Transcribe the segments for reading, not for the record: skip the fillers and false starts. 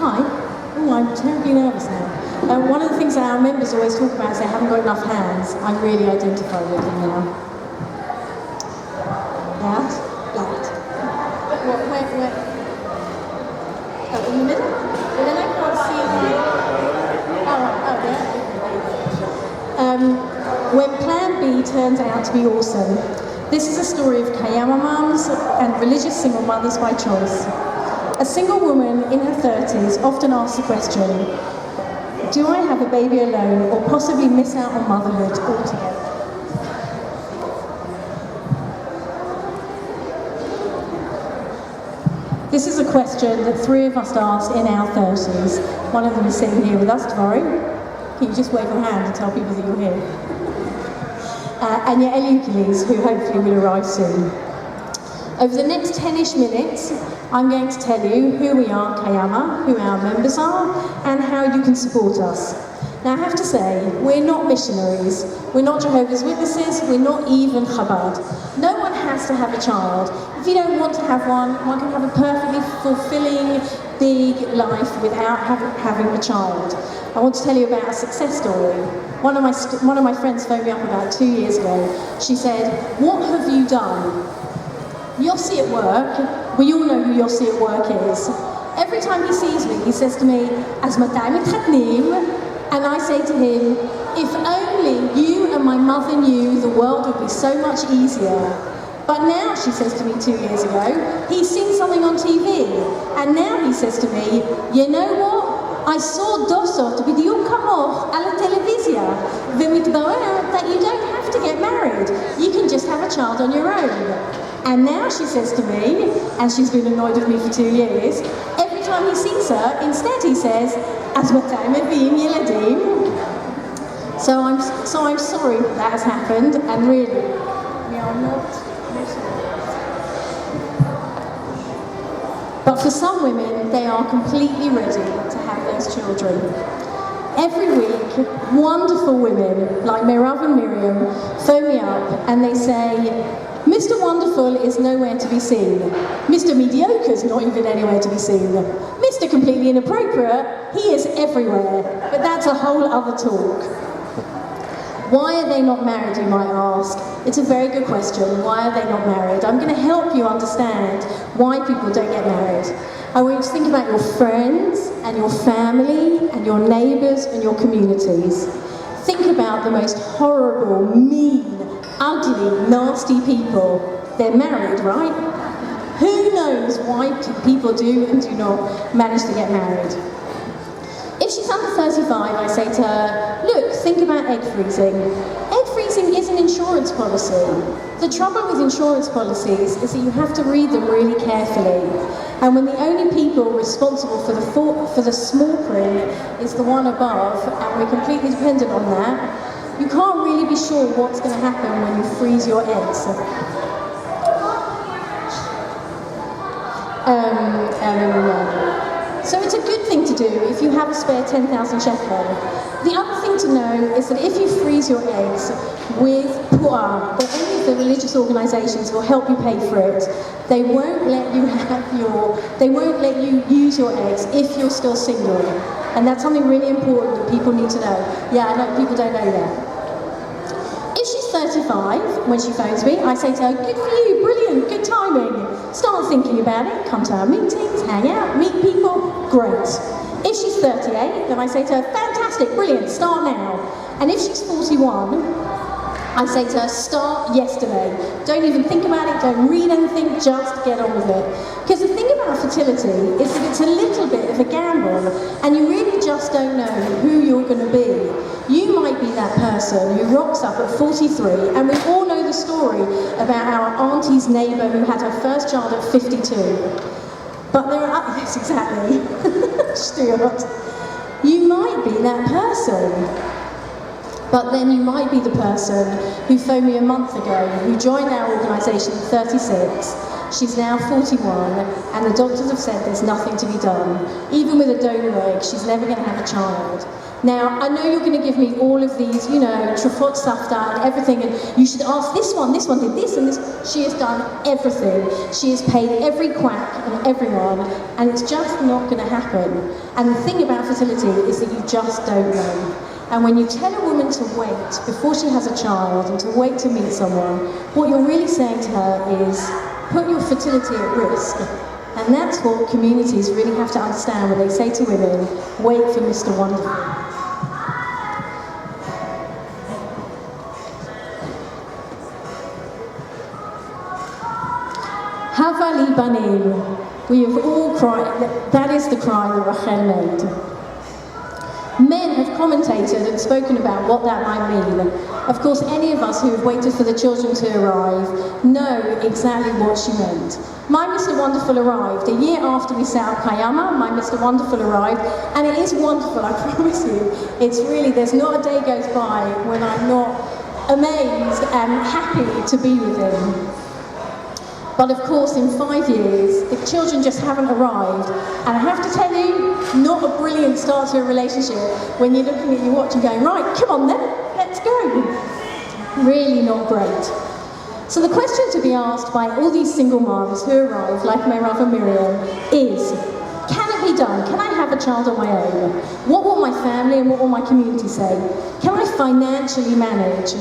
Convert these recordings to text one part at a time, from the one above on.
Hi. Oh, I'm terribly nervous now. One of the things that our members always talk about is they haven't got enough hands. I really identify with them now. That? That. Where? Oh, in the middle? Well, then I can't see the... when Plan B turns out to be awesome. This is a story of Kayama mums and religious single mothers by choice. A single woman in her 30s often asks the question, do I have a baby alone or possibly miss out on motherhood altogether? This is a question that 3 of us asked in our 30s. One of them is sitting here with us, Tmori. Can you just wave your hand and tell people that you're here? And your Eliukeles, who hopefully will arrive soon. Over the next 10-ish minutes, I'm going to tell you who we are, Kayama, who our members are, and how you can support us. Now, I have to say, we're not missionaries, we're not Jehovah's Witnesses, we're not even Chabad. No one has to have a child. If you don't want to have one can have a perfectly fulfilling, big life without having a child. I want to tell you about a success story. One of my friends phoned me up about 2 years ago. She said, what have you done? Yossi at work, we all know who Yossi at work is. Every time he sees me, he says to me, "Az matay mitchatnim?" And I say to him, if only you and my mother knew, the world would be so much easier. But now, she says to me 2 years ago, he's seen something on TV, and now he says to me, you know what? I saw Dosot b'diuk kamoch ala televizia, v'mitbarer that you don't have to get married. You can just have a child on your own. And now she says to me, and she's been annoyed with me for 2 years, every time he sees her, instead he says, "Az matay meviim yeladim." So I'm sorry that has happened, and really, we are not missionaries. But for some women, they are completely ready to have those children. Every week, wonderful women like Merav and Miriam phone me up and they say, Mr. Wonderful is nowhere to be seen. Mr. Mediocre is not even anywhere to be seen. Mr. Completely Inappropriate, he is everywhere. But that's a whole other talk. Why are they not married, you might ask? It's a very good question. Why are they not married? I'm going to help you understand why people don't get married. I want you to think about your friends and your family and your neighbours and your communities. Think about the most horrible, mean, ugly, nasty people. They're married, right? Who knows why people do and do not manage to get married? If she's under 35, I say to her, look, think about egg freezing. Egg freezing is an insurance policy. The trouble with insurance policies is that you have to read them really carefully. And when the only people responsible for the small print is the one above, and we're completely dependent on that, you can't really be sure what's going to happen when you freeze your eggs. So it's a good thing to do if you have a spare 10,000 shekel. The other thing to know is that if you freeze your eggs with Pu'ah, or any of the religious organisations will help you pay for it, they won't let you use your eggs if you're still single. And that's something really important that people need to know. Yeah, I know people don't know that. If she's 35, when she phones me, I say to her, good for you, brilliant, good timing. Start thinking about it, come to our meetings, hang out, meet people, great. If she's 38, then I say to her, fantastic, brilliant, start now. And if she's 41, I say to her, start yesterday. Don't even think about it, don't read anything, just get on with it. Because the thing about fertility is that it's a little bit of a gamble, and you really just don't know who you're going to be. You might be that person who rocks up at 43, and we all know the story about our auntie's neighbour who had her first child at 52. But there are, yes, exactly, Stuart. You might be that person. But then you might be the person who phoned me a month ago, who joined our organisation at 36. She's now 41, and the doctors have said there's nothing to be done. Even with a donor egg, she's never going to have a child. Now, I know you're going to give me all of these, you know, Trafot and everything, and you should ask this one did this and this. She has done everything. She has paid every quack and everyone, and it's just not going to happen. And the thing about fertility is that you just don't know. And when you tell a woman to wait before she has a child and to wait to meet someone, what you're really saying to her is, put your fertility at risk. And that's what communities really have to understand when they say to women, wait for Mr. Wonderful. Havali banim. We have all cried. That is the cry that Rachel made. Men have commentated and spoken about what that might mean. Of course, any of us who have waited for the children to arrive know exactly what she meant. My Mr. Wonderful arrived. A year after we set up Kayama, my Mr. Wonderful arrived, and it is wonderful, I promise you. It's really, there's not a day goes by when I'm not amazed and happy to be with him. But of course, in 5 years, the children just haven't arrived. And I have to tell you, not a brilliant start to a relationship when you're looking at your watch and going, right, come on then, let's go. Really not great. So the question to be asked by all these single moms who arrive, like Meirav and Miriam, is, can it be done? Can I have a child on my own? What will my family and what will my community say? Can I financially manage?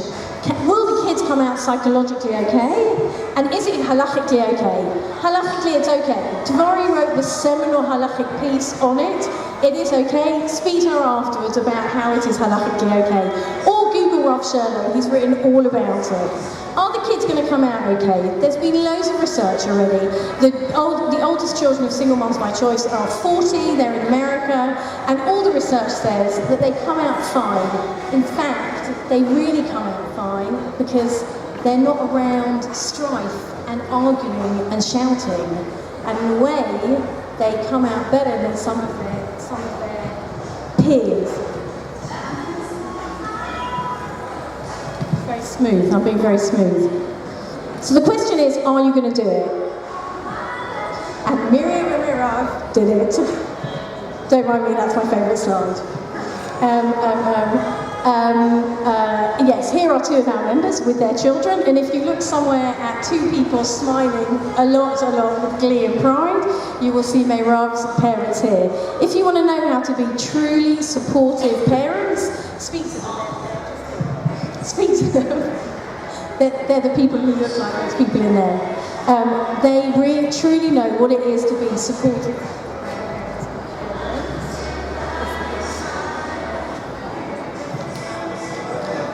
Will the kids come out psychologically okay? And is it halachically okay? Halachically it's okay. Tvari wrote the seminal halachic piece on it. It is okay. Speak to her afterwards about how it is halachically okay. Or Google Rav Sherlock, he's written all about it. Are the kids going to come out okay? There's been loads of research already. The oldest children of single moms by choice are 40, they're in America, and all the research says that they come out fine. In fact, they really come out fine because they're not around strife and arguing and shouting. And in a way, they come out better than some of their peers. Very smooth, I'm being very smooth. So the question is, are you going to do it? And Miriam and Meirav did it. Don't mind me, that's my favourite slide. Yes, here are two of our members with their children, and if you look somewhere at two people smiling a lot with glee and pride, you will see Meirav's parents here. If you want to know how to be truly supportive parents, speak to them. Speak to them. They're the people who look like those people in there. They really truly know what it is to be supportive.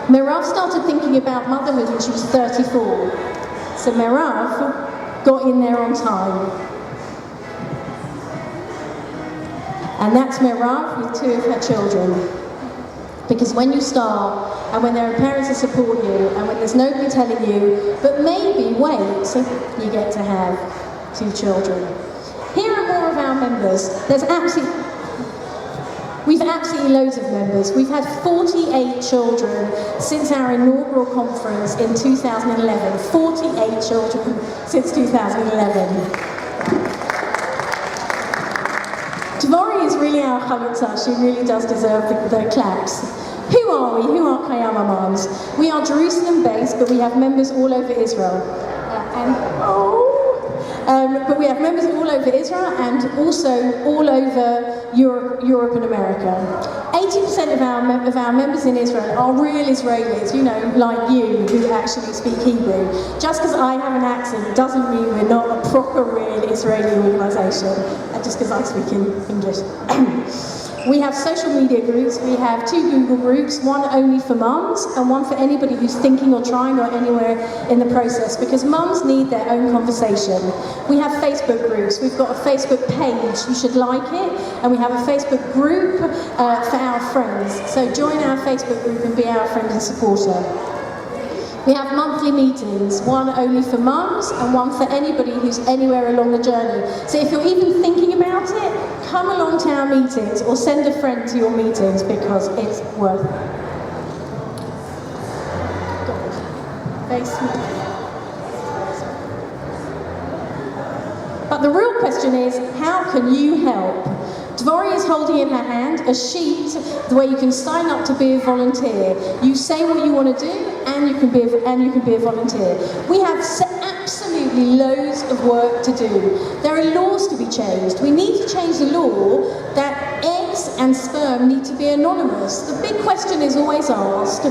Meirav started thinking about motherhood when she was 34. So Meirav got in there on time. And that's Meirav with two of her children. Because when you start, and when there are parents to support you, and when there's nobody telling you, but maybe wait, you get to have two children. Here are more of our members. We've absolutely loads of members. We've had 48 children since our inaugural conference in 2011. 48 children since 2011. Dvori is really our chalutza. She really does deserve the claps. Who are we? Who are Kayama Moms? We are Jerusalem-based, but we have members all over Israel. But we have members all over Israel and also all over Europe and America. 80% of our members in Israel are real Israelis, you know, like you, who actually speak Hebrew. Just because I have an accent doesn't mean we're not a proper real Israeli organisation, just because I speak in English. We have social media groups. We have two Google groups, one only for mums and one for anybody who's thinking or trying or anywhere in the process, because mums need their own conversation. We have Facebook groups. We've got a Facebook page. You should like it. And we have a Facebook group for our friends. So join our Facebook group and be our friend and supporter. We have monthly meetings, one only for mums and one for anybody who's anywhere along the journey. So if you're even thinking about it, come along to our meetings or send a friend to your meetings because it's worth it. Very smooth. But the real question is, how can you help? Dvori is holding in her hand a sheet where you can sign up to be a volunteer. You say what you want to do, and you can be a volunteer. We have absolutely loads of work to do. There are laws to be changed. We need to change the law that eggs and sperm need to be anonymous. The big question is always asked,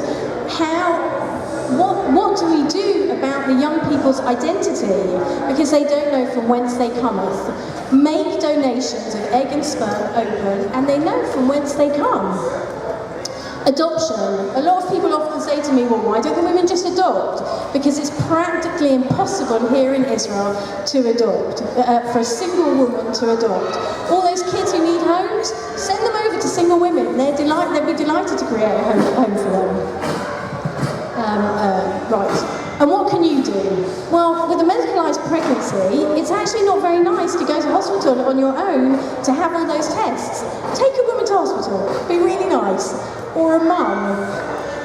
what do we do about the young people's identity because they don't know from whence they cometh? Make donations of egg and sperm open and they know from whence they come. Adoption. A lot of people often say to me, well, why don't the women just adopt? Because it's practically impossible here in Israel to adopt, for a single woman to adopt. All those kids who need homes, send them over to single women. They'd be delighted to create a home for them. Right. And what can you do? Well, with a medicalised pregnancy, it's actually not very nice to go to hospital on your own to have all those tests. Take a woman to hospital. Be really nice. Or a mum.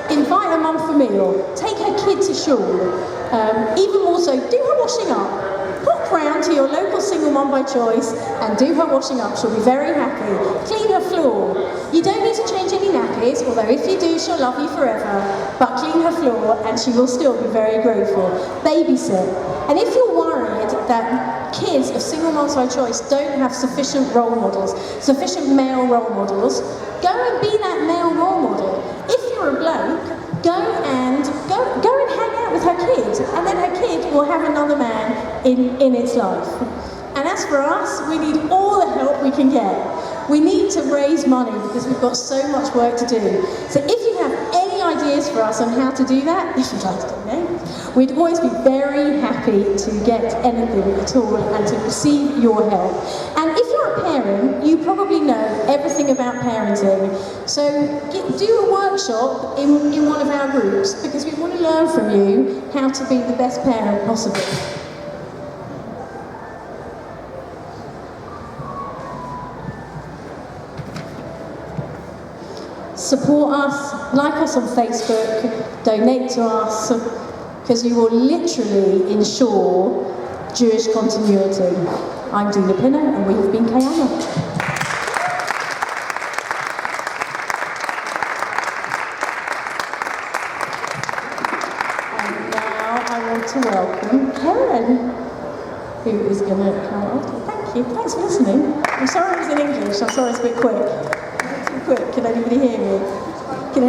Invite a mum for a meal. Take her kid to school. Even more so, do her washing up. Pop round to your local single mum by choice and do her washing up. She'll be very happy. Clean her floor. You don't need to change any nappies, although if you do, she'll love you forever. But clean her floor and she will still be very grateful. Babysit. And if you're worried that kids of single mums by choice don't have sufficient role models, sufficient male role models, go and be that male role model. If you're a bloke, go and hang out with her kid, and then her kid will have another man in its life. And as for us, we need all the help we can get. We need to raise money because we've got so much work to do. So if you have any ideas for us on how to do that, if you'd like to donate, we'd always be very happy to get anything at all and to receive your help. And if you're a parent, you probably know everything about parenting. So do a workshop in one of our groups because we want to learn from you how to be the best parent possible. Support us, like us on Facebook, donate to us, because you will literally ensure Jewish continuity. I'm Dina and we have been Kayana. And now I want to welcome Karen, who is going to come after. Thank you, thanks for listening. I'm sorry it was in English, I'm sorry it's a bit quick. Quick, can anybody hear me? Can